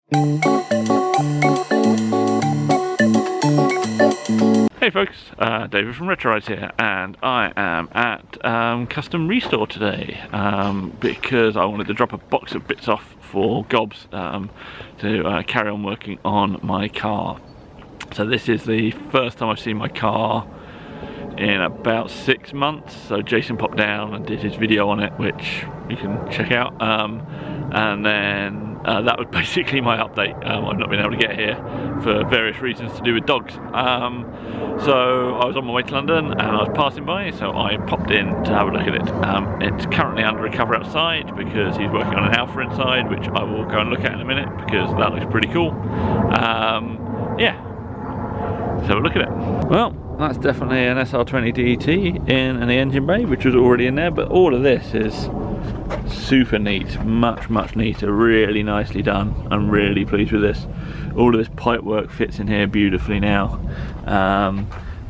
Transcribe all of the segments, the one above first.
Hey folks, David from Retro Rides here, and I am at Custom Restore today because I wanted to drop a box of bits off for Gobs to carry on working on my car. So this is the first time I've seen my car in about 6 months. So Jason popped down and did his video on it, which you can check out, and then that was basically my update. I've not been able to get here for various reasons to do with dogs. So I was on my way to London and I was passing by, so I popped in to have a look at it. It's currently under recover outside because he's working on an Alpha inside, which I will go and look at in a minute because that looks pretty cool. Yeah, let's have a look at it. Well, that's definitely an SR20DET in the engine bay, which was already in there, but all of this is super neat, much neater, really nicely done. I'm really pleased with this. All of this pipe work fits in here beautifully now.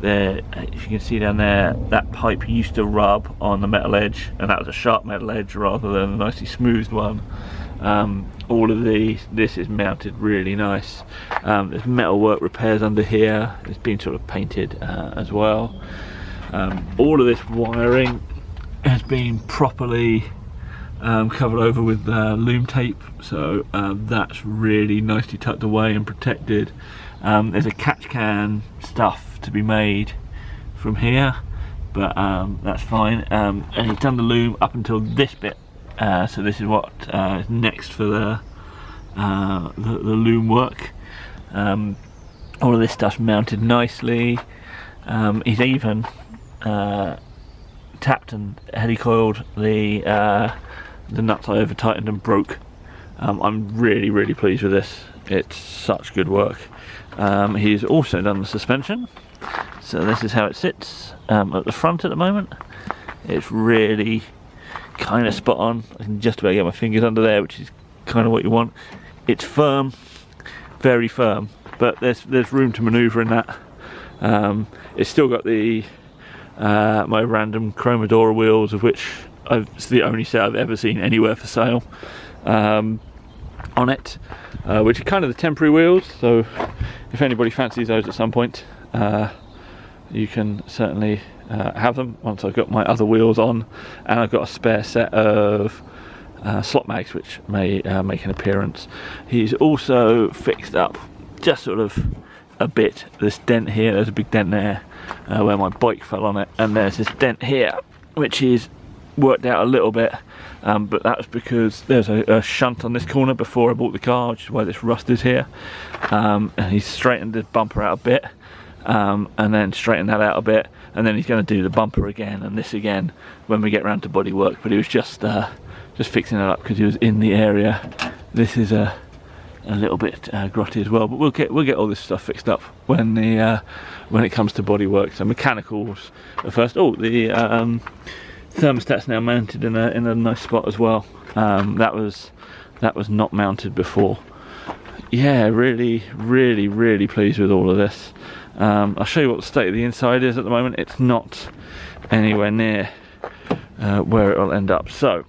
There, if you can see down there, that pipe used to rub on the metal edge, and that was a sharp metal edge rather than a nicely smoothed one. All of this is mounted really nice. There's metalwork repairs under here. It's been sort of painted as well. All of this wiring has been properly covered over with loom tape, so that's really nicely tucked away and protected. There's a catch can stuff to be made from here, but that's fine. And he's done the loom up until this bit, so this is what is next for the loom work. All of this stuff's mounted nicely. He's even tapped and helicoiled the nuts I over tightened and broke. I'm really pleased with this. It's such good work. He's also done the suspension, so this is how it sits at the front at the moment. It's really kind of spot on. I can just about get my fingers under there, which is kind of what you want. It's firm, very firm, but there's room to maneuver in that. It's still got the my random Chromadora wheels, of which it's the only set I've ever seen anywhere for sale on it, which are kind of the temporary wheels, so if anybody fancies those at some point, you can certainly have them once I've got my other wheels on, and I've got a spare set of slot mags which may make an appearance. He's also fixed up just sort of a bit this dent here. There's a big dent there where my bike fell on it, and there's this dent here which is worked out a little bit, but that was because there's a shunt on this corner before I bought the car, which is why this rust is here. And he's straightened the bumper out a bit, and then straightened that out a bit, and then he's going to do the bumper again and this again when we get around to body work. But he was just fixing it up because he was in the area. This is a little bit grotty as well, but we'll get all this stuff fixed up when it comes to body work. So mechanicals at first. Oh, the thermostat's now mounted in a nice spot as well. That was not mounted before. Yeah, really pleased with all of this. I'll show you what the state of the inside is at the moment. It's not anywhere near where it'll end up. So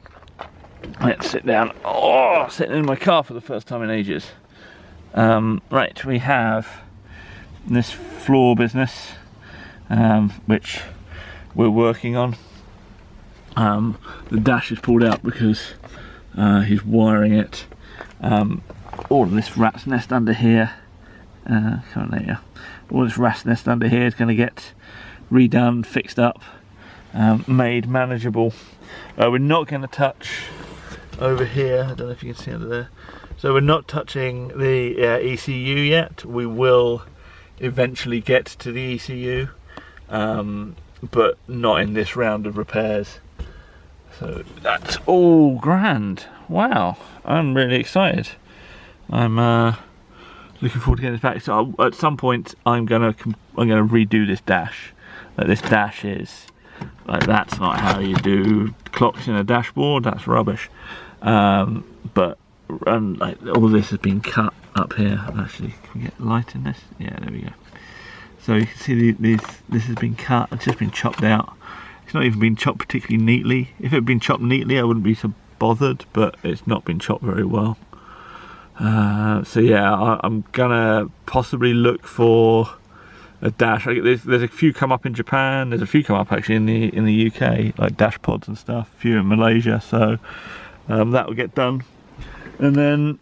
let's sit down. Oh, sitting in my car for the first time in ages. Right, we have this floor business which we're working on. The dash is pulled out because he's wiring it. All of this rat's nest under here, all this rat's nest under here is going to get redone, fixed up, made manageable. We're not going to touch over here. I don't know if you can see under there. So we're not touching the ECU yet. We will eventually get to the ECU, but not in this round of repairs. So that's all grand. Wow, I'm really excited. I'm looking forward to getting this back. So at some point I'm gonna redo this dash. This dash is like, that's not how you do clocks in a dashboard. That's rubbish. But like, all this has been cut up here. Actually, can we get light in this? Yeah, there we go. So you can see this has been cut. It's just been chopped out. It's not even been chopped particularly neatly. If it had been chopped neatly, I wouldn't be so bothered, but it's not been chopped very well. So yeah, I'm gonna possibly look for a dash. There's a few come up in Japan. There's a few come up actually in the UK, like dash pods and stuff. A few in Malaysia. So that will get done, and then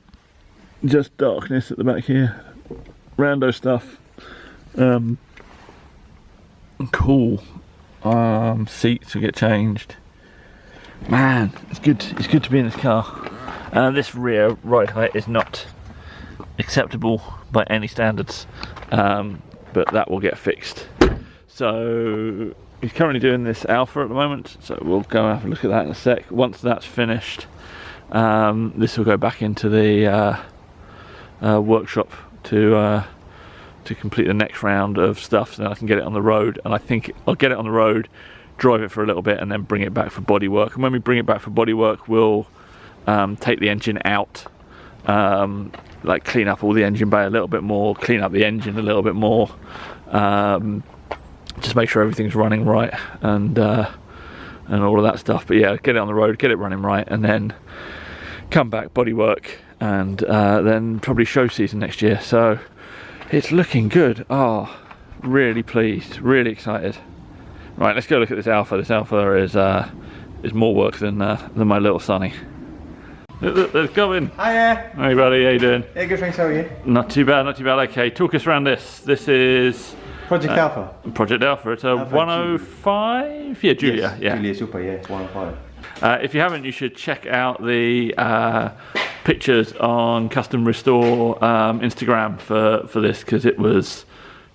just darkness at the back here. Rando stuff. Cool. Seats will get changed. Man, it's good. It's good to be in this car. This rear ride height is not acceptable by any standards, but that will get fixed. So he's currently doing this Alpha at the moment, so we'll go and have a look at that in a sec. Once that's finished, this will go back into the workshop to complete the next round of stuff, so then I can get it on the road. And I think I'll get it on the road, drive it for a little bit, and then bring it back for bodywork. And when we bring it back for bodywork, we'll take the engine out, like clean up all the engine bay a little bit more, clean up the engine a little bit more, just make sure everything's running right, and all of that stuff. But yeah, get it on the road, get it running right, and then come back, bodywork, and then probably show season next year. So it's looking good. Oh, really pleased, really excited. Right, let's go look at this Alpha. This Alpha is more work than my little Sunny. Let's go in. Hiya. Hey buddy, how you doing? Yeah, good, thanks. How are you? Not too bad, not too bad. Okay, talk us around this. This is Project Alpha. Project Alpha. It's a Alpha 105. Yeah, Julia. Yes, yeah. Julia Super. Yeah, it's 105. If you haven't, you should check out the pictures on Custom Restore Instagram for this, because it was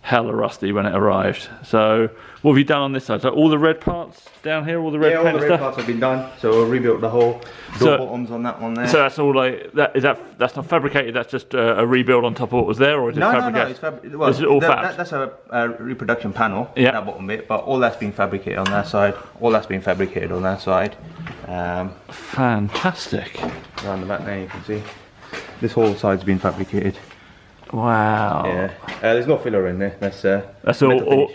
hella rusty when it arrived. So what have you done on this side? So all the red parts down here, all the red paint all the red stuff? parts have been done. So we rebuilt the whole door bottoms on that one there. So that's all like that. That's not fabricated. That's just a rebuild on top of what was there, or is it fabricated? No, well, is it all fab? That's a reproduction panel. Yeah. That bottom bit, but all that's been fabricated on that side. All that's been fabricated on that side. Fantastic. Around the back there, you can see this whole side's been fabricated. Wow. Yeah. There's no filler in there. That's all.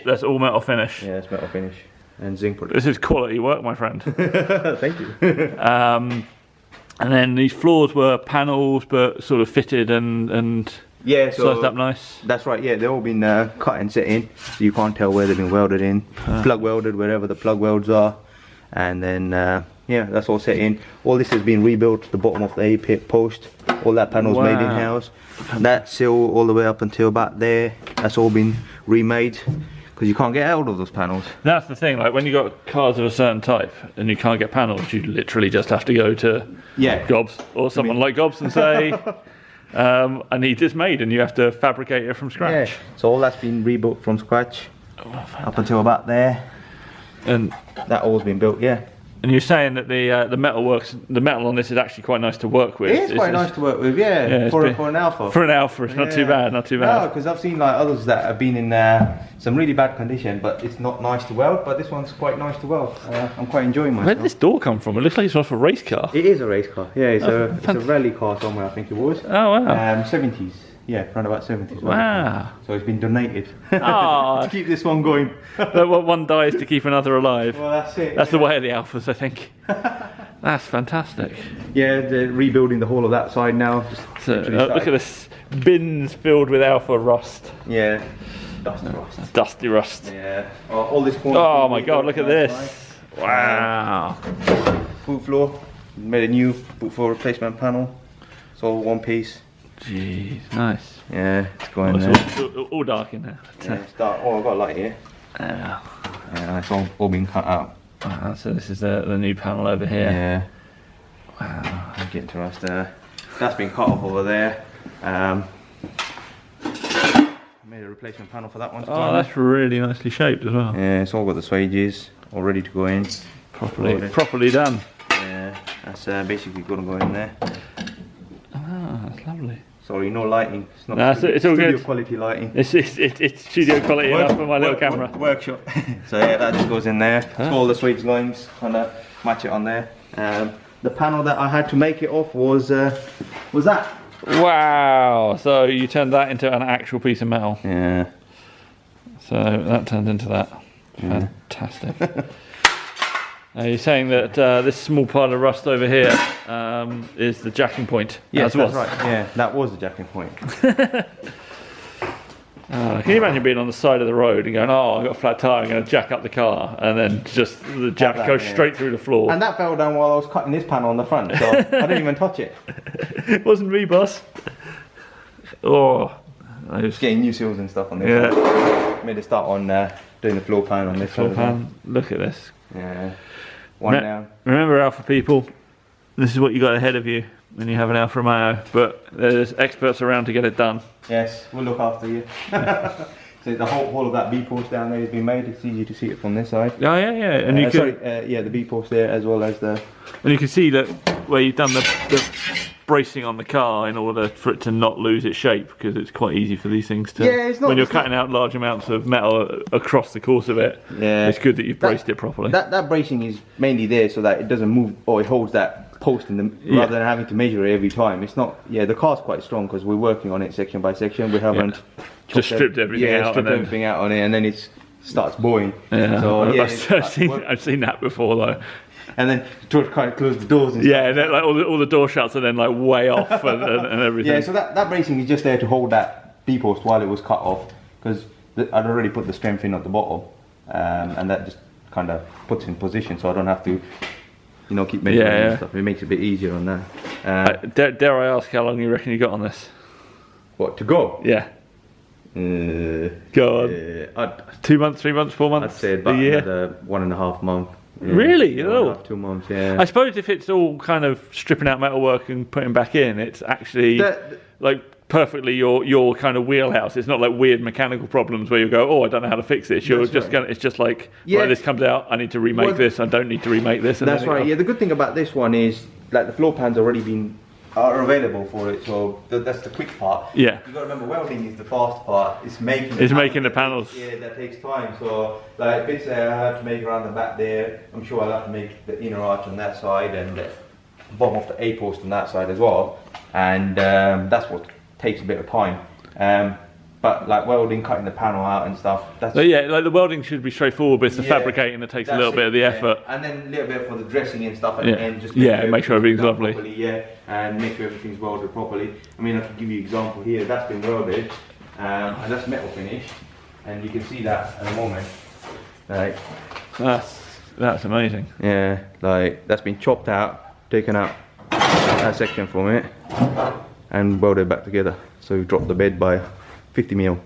That's all metal finish. Yeah, it's metal finish and zinc production. This is quality work, my friend. Thank you. And then these floors were panels, but sort of fitted and yeah, so sized up nice. That's right. Yeah, they've all been cut and set in, so you can't tell where they've been welded in. Plug welded wherever the plug welds are, and then yeah, that's all set in. All this has been rebuilt. The bottom of the A-pit post, all that panel's made in house. That sill all the way up until about there, that's all been remade, because you can't get out of those panels. That's the thing, like when you got cars of a certain type and you can't get panels, you literally just have to go to Gobs or someone like Gobs and say, I need this made, and you have to fabricate it from scratch. Yeah, so all that's been rebuilt from scratch up until about there, and that all's been built. Yeah. And you're saying that the metal on this is actually quite nice to work with. It is quite nice to work with, yeah, for an Alpha. For an Alpha, it's not too bad, not too bad. No, because I've seen like others that have been in some really bad condition, but it's not nice to weld. But this one's quite nice to weld. I'm quite enjoying myself. Where did this door come from? It looks like it's off a race car. It is a race car. Yeah, it's a rally car somewhere, I think it was. Oh wow. 70s. Yeah, around about 70s. Wow. So it's been donated oh. to keep this one going. One dies to keep another alive. Well, that's it. That's the way of the Alphas, I think. That's fantastic. Yeah, they're rebuilding the whole of that side now. So, look at this, bins filled with Alpha rust. Yeah, dusty rust. Dusty rust. Yeah. All this corner. Oh my God, look at this. Wow. Boot floor, made a new boot floor replacement panel. It's all one piece. Jeez, nice. Yeah, it's going there. It's all dark in there. Yeah, it's dark. Oh, I've got a light here. Yeah. Yeah, it's all been cut out. So this is the new panel over here. Yeah. Wow. I'm getting to us there. That's been cut off over there. I made a replacement panel for that one. Oh, that's really nicely shaped as well. Yeah, it's all got the swages all ready to go in. Properly done. Yeah, that's basically going to go in there. Ah, that's lovely. Sorry, no lighting. It's not it's all studio good. quality lighting. It's studio quality enough for my little camera. Workshop. So yeah, that just goes in there. So all the swage lines, kind of match it on there. The panel that I had to make it off was that. Wow! So you turned that into an actual piece of metal. You're saying that this small pile of rust over here is the jacking point. Yes, as that's was. right. Yeah, that was the jacking point. Can you imagine being on the side of the road and going, oh, I've got a flat tire, I'm going to jack up the car, and then just the jack goes straight through the floor. And that fell down while I was cutting this panel on the front, so I didn't even touch it. It wasn't me, boss. Oh, Just getting new seals and stuff on this. Yeah. Made a start on doing the floor pan on this floor one. pan. Look at this. Yeah. One down. Remember, Alpha people, this is what you got ahead of you when you have an Alfa Romeo, but there's experts around to get it done. Yes, we'll look after you. So the whole of that B-post down there has been made. It's easy to see it from this side. Oh yeah, yeah. And you can, yeah, the B-post there as well as the. And you can see that where you've done the bracing on the car in order for it to not lose its shape, because it's quite easy for these things to. Yeah, it's not. When you're cutting out large amounts of metal across the course of it. Yeah. It's good that you've braced it properly. That bracing is mainly there so that it doesn't move, or it holds that post in the, rather than having to measure it every time. It's not. Yeah, the car's quite strong because we're working on it section by section. We haven't just stripped everything out. Stripped everything out on it, and then it starts bowing. Yeah, so, I've seen that before though. And then to kind of close the doors and yeah, and then, like all the door shuts are then like way off and everything. Yeah, so that bracing is just there to hold that B-post while it was cut off, because I'd already put the strength in at the bottom, and that just kind of puts it in position, so I don't have to, you know, keep measuring and stuff. It makes it a bit easier on that. Dare I ask how long you reckon you got on this? What, to go? Yeah. Go on. 2 months, 3 months, 4 months? I'd say about a year? another 1.5 months. Yeah, really? 2 months, yeah. I suppose if it's all kind of stripping out metalwork and putting back in, it's actually like perfectly your kind of wheelhouse. It's not like weird mechanical problems where you go, oh, I don't know how to fix this. You're just gonna. It's just like, right, this comes out. I need to remake this. I don't need to remake this. And that's right. Yeah. The good thing about this one is like the floor pans are available for it, so that's the quick part. Yeah. You got to remember, welding is the fast part. It's making. The panels. Yeah, that takes time. So like bits there I have to make around the back there. I'm sure I'll have to make the inner arch on that side and the bottom of the A post on that side as well. And that's what takes a bit of time. But like welding, cutting the panel out and stuff. So yeah, like the welding should be straightforward, but it's the fabricating that takes a little bit of the effort. And then a little bit for the dressing and stuff, and just make sure everything's lovely. Properly, and make sure everything's welded properly. I mean, I can give you an example here. That's been welded, and that's metal finish, and you can see that at the moment. Like that's amazing. Yeah, like that's been chopped out, taken out that section from it, and welded back together. So we dropped the bed by 50 mil.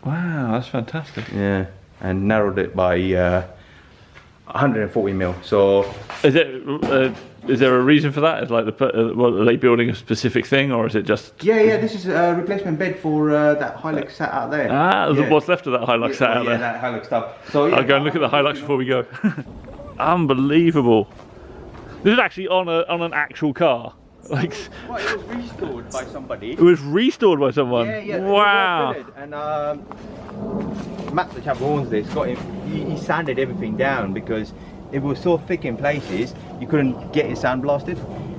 Wow, that's fantastic. Yeah, and narrowed it by 140 mil. So is there a reason for that? Is like are they building a specific thing, or is it just? Yeah. This is a replacement bed for that Hilux sat out there. What's left of that Hilux sat out there? Yeah, that Hilux stuff. So I'll go and look at the Hilux before we go. Unbelievable. This is actually on an actual car. Like, well, it was restored by somebody. It was restored by someone? Yeah. Wow. And Matt, the chap who owns this, he sanded everything down because it was so thick in places you couldn't get it sandblasted.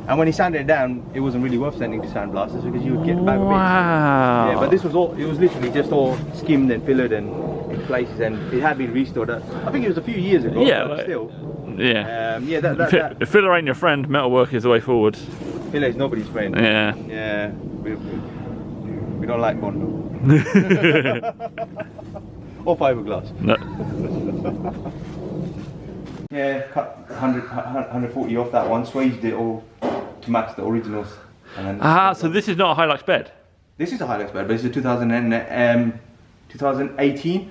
And when he sanded it down, it wasn't really worth sending to sandblasters because you would get the bag of bits. Wow. Yeah, but this was it was literally just all skimmed and fillered and in places, and it had been restored. I think it was a few years ago. Yeah, but still. Yeah. That filler ain't your friend. Metalwork is the way forward. Filler is nobody's friend. Yeah. Yeah. We don't like Bondo. Or fiberglass. No. Yeah, cut 140 off that one, swaged it all to match the originals. And then so this is not a Hilux bed? This is a Hilux bed, but it's a 2018.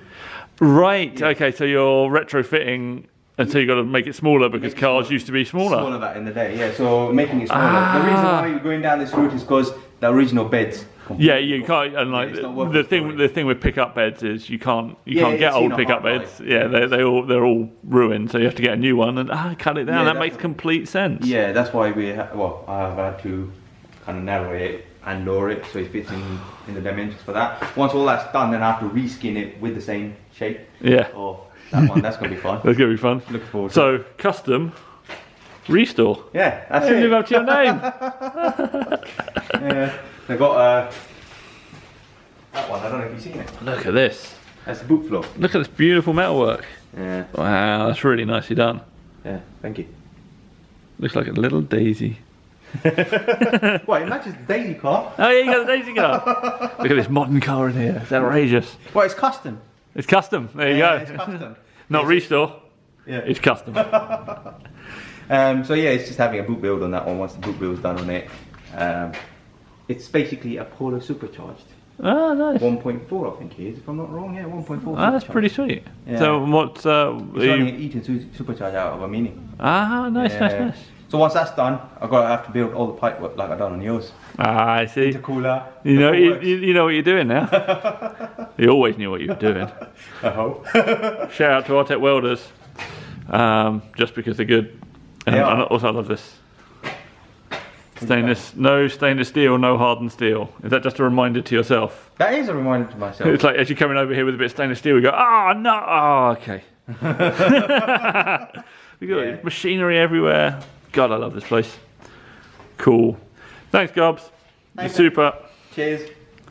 Right, yeah. Okay, so you're retrofitting, and so you've got to make it smaller because cars used to be smaller. Smaller back in the day, yeah, so making it smaller. The reason why you're going down this route is because the original beds. Yeah, you can't, and like the thing with pickup beds is you can't get old pickup beds. Yeah, they're all ruined, so you have to get a new one and cut it down. That makes complete sense. Yeah, that's why I've had to kind of narrow it and lower it so it fits in the dimensions for that. Once all that's done, then I have to reskin it with the same shape. Yeah. Oh, that's gonna be fun. That's gonna be fun. Look forward to So custom restore. Yeah, that's it. Live up to your name. Yeah. They've got that one, I don't know if you've seen it. Look at this. That's the boot floor. Look at this beautiful metalwork. Yeah. Wow, that's really nicely done. Yeah, thank you. Looks like a little daisy. Well, it matches the Daisy car. Oh yeah, you got the daisy car. Look at this modern car in here. It's outrageous. Well, it's custom. It's custom. There you Yeah, go. it's custom. Not restore. Yeah. It's custom. So yeah, it's just having a boot build on that one once the boot build's done on it. It's basically a Polo supercharged. Oh, nice. 1.4 I think it is, if I'm not wrong. Yeah, 1.4. Oh, that's pretty sweet. Yeah. So what's It's running an Eaton supercharge out of a Mini. Ah, nice, Yeah. nice. So once that's done, I have to build all the pipe work like I done on yours. Ah, I see. Intercooler. You know, the full you know what you're doing now. You always knew what you were doing. I hope. Shout out to Artec welders, just because they're good. And Yeah. also, I love this. Stainless, no stainless steel, no hardened steel. Is that just a reminder to yourself? That is a reminder to myself. It's like as you're coming over here with a bit of stainless steel, you go, oh no, oh okay. We got machinery everywhere. God, I love this place. Cool. Thanks, Gobs. You're super. Cheers.